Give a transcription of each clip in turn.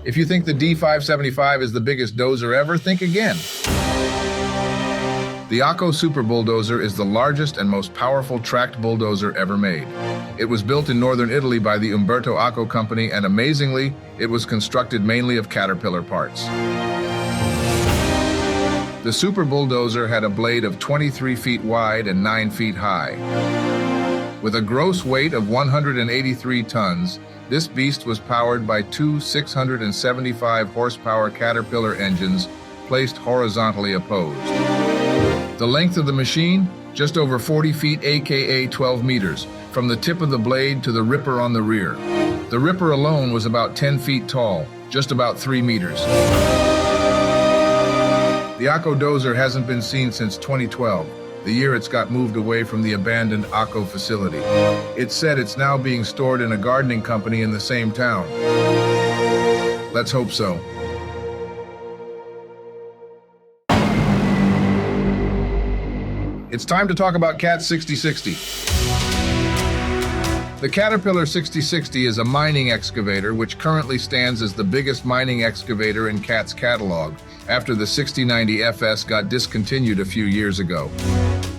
If you think the D575 is the biggest dozer ever, think again. The Acco Superdozer is the largest and most powerful tracked bulldozer ever made. It was built in northern Italy by the Umberto Acco company, and amazingly, it was constructed mainly of Caterpillar parts. The Super Bulldozer had a blade of 23 feet wide and 9 feet high. With a gross weight of 183 tons, this beast was powered by two 675 horsepower Caterpillar engines placed horizontally opposed. The length of the machine? Just over 40 feet, aka 12 meters, from the tip of the blade to the ripper on the rear. The ripper alone was about 10 feet tall, just about 3 meters. The Acco Dozer hasn't been seen since 2012, the year it's got moved away from the abandoned Acco facility. It's said it's now being stored in a gardening company in the same town. Let's hope so. It's time to talk about Cat 6060. The Caterpillar 6060 is a mining excavator which currently stands as the biggest mining excavator in Cat's catalog after the 6090 FS got discontinued a few years ago.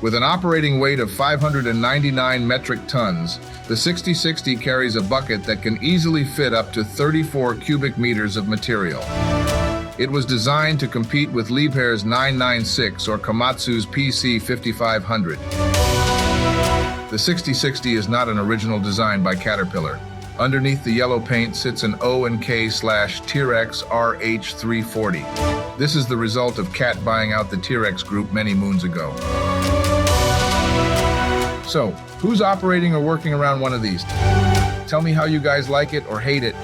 With an operating weight of 599 metric tons, the 6060 carries a bucket that can easily fit up to 34 cubic meters of material. It was designed to compete with Liebherr's 996 or Komatsu's PC 5500. The 6060 is not an original design by Caterpillar. Underneath the yellow paint sits an O&K/T-Rex RH340. This is the result of Cat buying out the T-Rex group many moons ago. So, who's operating or working around one of these? Tell me how you guys like it or hate it.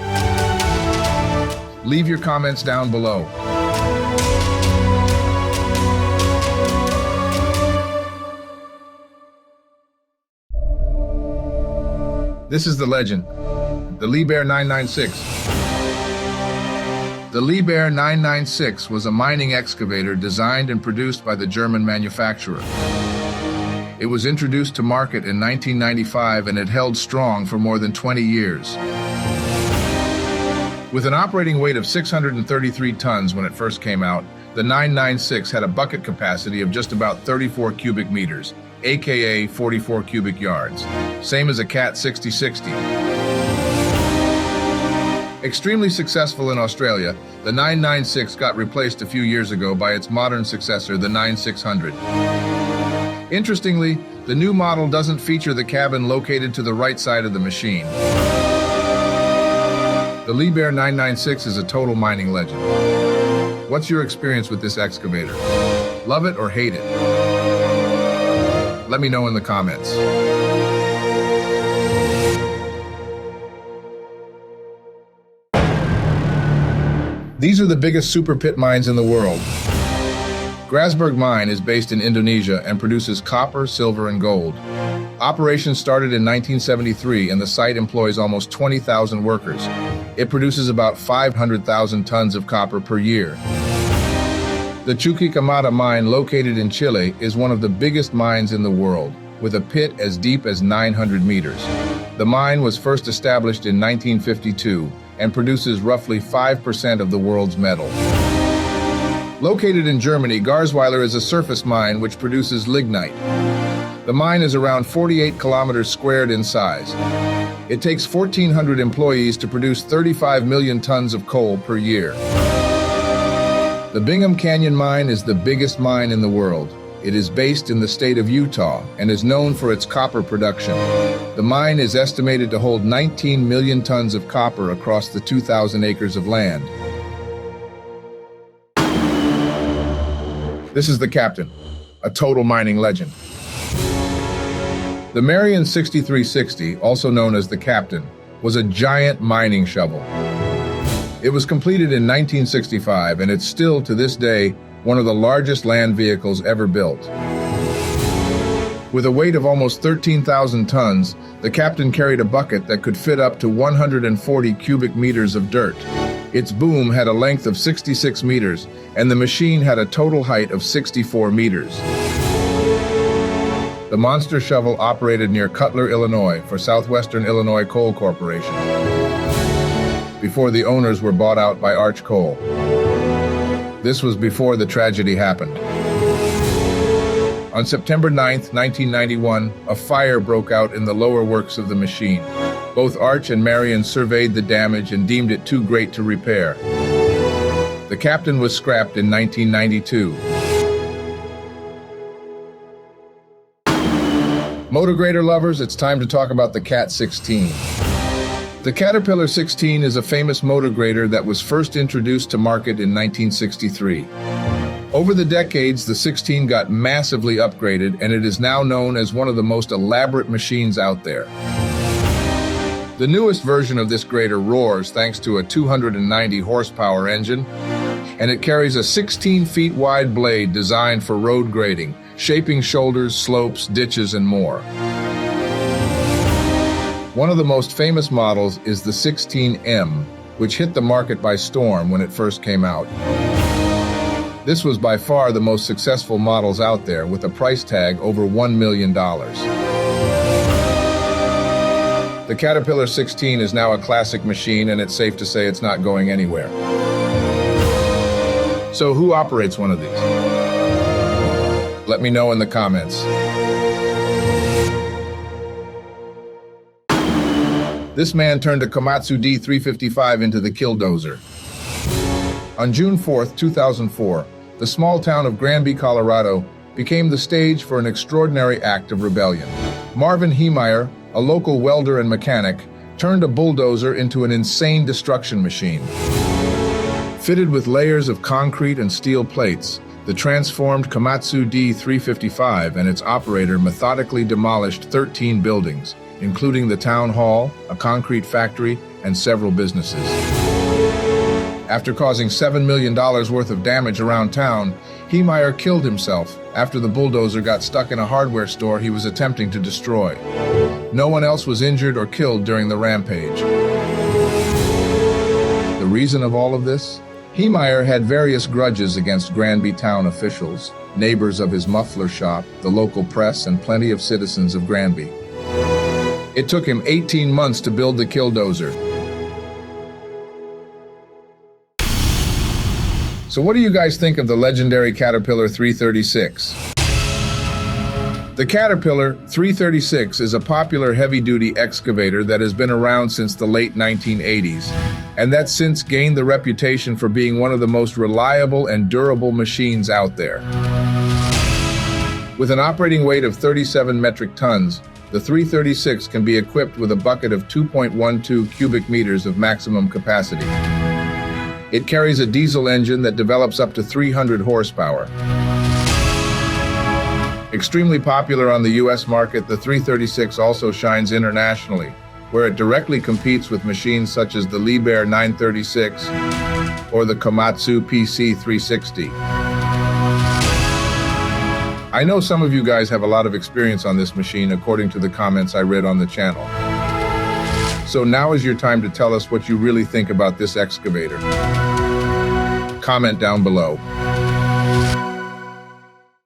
Leave your comments down below. This is the legend, the Liebherr 996. The Liebherr 996 was a mining excavator designed and produced by the German manufacturer. It was introduced to market in 1995 and it held strong for more than 20 years. With an operating weight of 633 tons when it first came out, the 996 had a bucket capacity of just about 34 cubic meters, aka 44 cubic yards, same as a Cat 6060. Extremely successful in Australia, the 996 got replaced a few years ago by its modern successor, the 9600. Interestingly, the new model doesn't feature the cabin located to the right side of the machine. The Liebherr 996 is a total mining legend. What's your experience with this excavator? Love it or hate it? Let me know in the comments. These are the biggest super pit mines in the world. Grasberg Mine is based in Indonesia and produces copper, silver, and gold. Operations started in 1973 and the site employs almost 20,000 workers. It produces about 500,000 tons of copper per year. The Chuquicamata mine, located in Chile, is one of the biggest mines in the world, with a pit as deep as 900 meters. The mine was first established in 1952 and produces roughly 5% of the world's metal. Located in Germany, Garzweiler is a surface mine which produces lignite. The mine is around 48 kilometers squared in size. It takes 1,400 employees to produce 35 million tons of coal per year. The Bingham Canyon Mine is the biggest mine in the world. It is based in the state of Utah and is known for its copper production. The mine is estimated to hold 19 million tons of copper across the 2,000 acres of land. This is the Captain, a total mining legend. The Marion 6360, also known as the Captain, was a giant mining shovel. It was completed in 1965 and it's still, to this day, one of the largest land vehicles ever built. With a weight of almost 13,000 tons, the Captain carried a bucket that could fit up to 140 cubic meters of dirt. Its boom had a length of 66 meters, and the machine had a total height of 64 meters. The monster shovel operated near Cutler, Illinois for Southwestern Illinois Coal Corporation. before the owners were bought out by Arch Coal. This was before the tragedy happened. On September 9, 1991, a fire broke out in the lower works of the machine. Both Arch and Marion surveyed the damage and deemed it too great to repair. The captain was scrapped in 1992. Motor grader lovers, it's time to talk about the Cat 16. The Caterpillar 16 is a famous motor grader that was first introduced to market in 1963. Over the decades, the 16 got massively upgraded, and it is now known as one of the most elaborate machines out there. The newest version of this grader roars thanks to a 290 horsepower engine, and it carries a 16 feet wide blade designed for road grading, shaping shoulders, slopes, ditches, and more. One of the most famous models is the 16M, which hit the market by storm when it first came out. This was by far the most successful models out there, with a price tag over $1 million. The Caterpillar 16 is now a classic machine, and it's safe to say it's not going anywhere. So who operates one of these? Let me know in the comments. This man turned a Komatsu D355 into the Killdozer. On June 4, 2004, the small town of Granby, Colorado, became the stage for an extraordinary act of rebellion. Marvin Heemeyer, a local welder and mechanic, turned a bulldozer into an insane destruction machine. Fitted with layers of concrete and steel plates, the transformed Komatsu D355 and its operator methodically demolished 13 buildings, including the town hall, a concrete factory, and several businesses. After causing $7 million worth of damage around town, Heemeyer killed himself after the bulldozer got stuck in a hardware store he was attempting to destroy. No one else was injured or killed during the rampage. The reason of all of this? Heemeyer had various grudges against Granby town officials, neighbors of his muffler shop, the local press, and plenty of citizens of Granby. It took him 18 months to build the Killdozer. So what do you guys think of the legendary Caterpillar 336? The Caterpillar 336 is a popular heavy-duty excavator that has been around since the late 1980s, and that's since gained the reputation for being one of the most reliable and durable machines out there. With an operating weight of 37 metric tons, the 336 can be equipped with a bucket of 2.12 cubic meters of maximum capacity. It carries a diesel engine that develops up to 300 horsepower. Extremely popular on the US market, the 336 also shines internationally, where it directly competes with machines such as the Liebherr 936 or the Komatsu PC 360. I know some of you guys have a lot of experience on this machine according to the comments I read on the channel. So now is your time to tell us what you really think about this excavator. Comment down below.